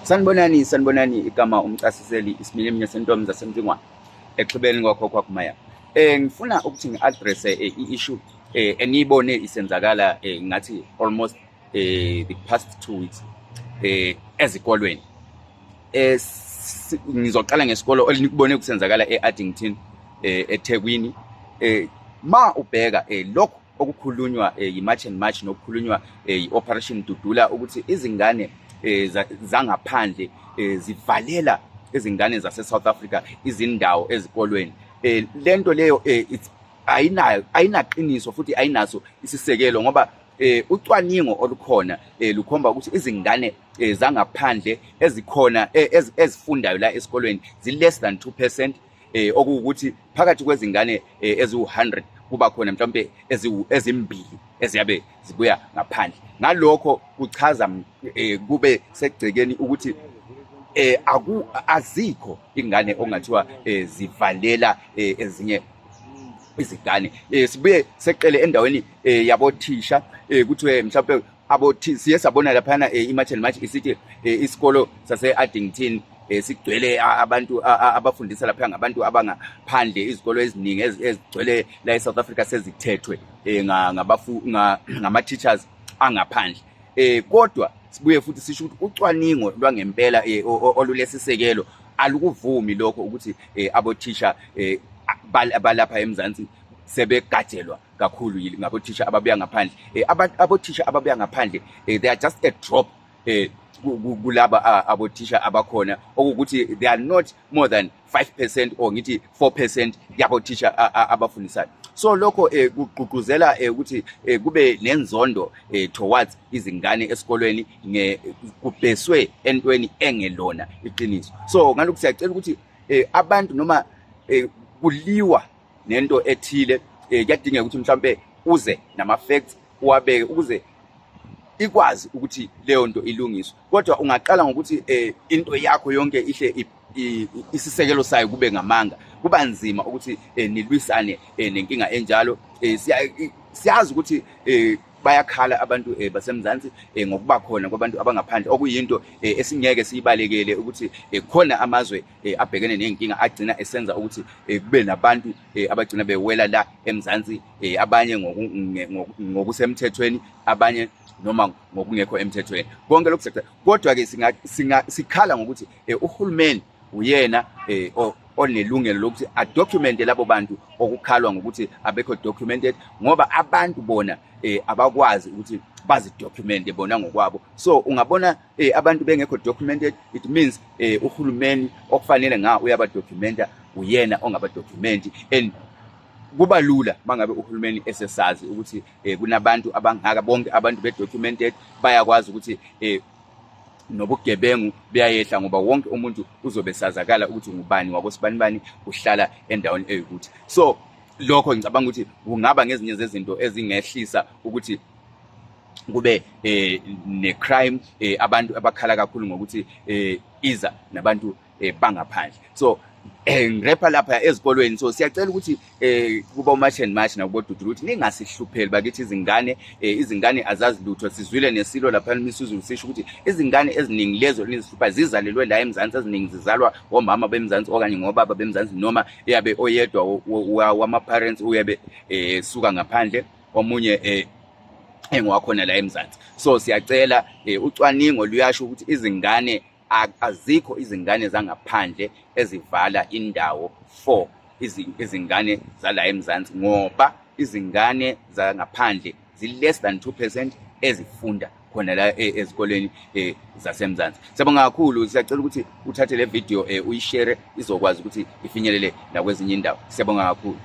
Sanibonani igama umchasiseli Isimilimi Sentombi zaseMzingwane exhibeni kwakho kwakumaya. Ngifuna ukuthi ngi-address i-issue eniyibone isenzakala ngathi almost the past 2 weeks ezikolweni. Ngizoqala ngesikolo olikubone kusenzakala eAddington eThekwini. Ma ubheka lokho okukhulunywa yi-March and March nokukhulunywa i-Operation Dudula ukuthi izingane zangaphandle zivalela izingane zase South Africa izindawo ezikolweni. Lento leyo ayinaqiniso futhi ayinaso isisekelo ngoba ucwaningo olukhona lukhomba ukuthi izingane zangaphandle ezikhona ezifundayo la esikolweni less than 2%, okuwukuthi phakathi kwezingane eziwu100 kuba khona mhlawumbe ezimbili eziyabe zibuya ngaphandle. Ngalokho kuchaza kube segcekeni ukuthi azikho ingane ongathiwa zivalela ezinye izingane. Sibuye seqele endaweni yabothisha kuthiwe mhlawumbe abothisha siye sabona laphana iMarch and March isithi isikolo sase-Addington sigcwele abantu abafundisa lapha ngabantu abangaphandle. Izikolo eziningi ezigcwele la eSouth Africa sezithethwe ngama-teachers angaphandle. Kodwa sibuye futhi sisho ukuthi ucwaningo lwangempela olulesisekelo alukuvumi lokho ukuthi abothisha balapha eMzansi sebegajelwa kakhulu ngabothisha ababuya ngaphandle. Abothisha ababuya ngaphandle they are just a drop kulaba abothisha abakhona, okuthi they are not more than 5% or ngithi 4% yabothisha abafundisayo. So lokho kugqugquzela ukuthi kube nenzondo towards izingane esikolweni kubheswe entweni engelona iqiniso. So ngalokho siyacela ukuthi abantu noma kuliwa nento ethile kuyadingeka ukuthi mhlambe uze nama facts uwabeke ukuze ikwazi ukuthi leyo nto ilungiswe. Kodwa ungaqala ngokuthi into yakho yonke ihle isisekelo sayo kube ngamanga, kuba nzima ukuthi nilwisane nenkinga enjalo. Siyazi ukuthi bayakhala abantu baseMzansi ngokuba khona kwabantu abangaphandle, okuyinto esingeke siyibalekele ukuthi khona amazwe abhekene nenkinga agcina esenza ukuthi kube nabantu abagcina bewela la eMzansi, abanye ngokusemthethweni, abanye noma ngokungekho emthethweni. Konke lokhu sekutha, kodwa ke sikhala ngokuthi uhulumeni uyena onelungelo lokuthi adocumente labo bantu okukhalwa ngokuthi abekho documented, ngoba abantu bona abakwazi ukuthi bazidocumente bona ngokwabo. So ungabona abantu bengekho documented, it means uhulumeni okufanele uyabadocumenta uyena ongabadocumenti. And kuba lula mangabe uhulumeni esesazi ukuthi kunabantu abangaka bonke abantu be-documented, bayakwazi ukuthi nobugebengu buyayehla ngoba wonke umuntu uzobe sazakala ukuthi ngubani wakosibanibani uhlala endaweni eyikuthi. So lokho ngicabanga ukuthi kungaba ngezinye zezinto ezingehlisa ukuthi kube ne-crime, abantu abakhala kakhulu ngokuthi iza nabantu bangaphandle. So ngirepa lapha ezikolweni. So siyacela ukuthi kuba uMarch and March nakuboDudula ukuthi ningasihlupheli bakithi izingane azazi lutho. Sizwile nesilo lapha eMisuzu sisho ukuthi izingane eziningi lezo nizihlupha zizalelwe la eMzansi, eziningi zizalwa omama beMzansi okanye ngobaba beMzansi, noma yabe oyedwa wama-parents uyabe suka ngaphandle, omunye engowakhona la eMzansi. So siyacela ucwaningo luyasho ukuthi izingane azikho izingane zangaphandle ezivala indawo for izingane zala eMzansi, ngoba izingane zangaphandle less than 2% ezifunda khona la ezikoleni zaseMzansi. Siyabonga kakhulu, siyacela ukuthi uthathe le video uyishare izokwazi ukuthi ifinyelele nakwezinye indawo. Siyabonga kakhulu.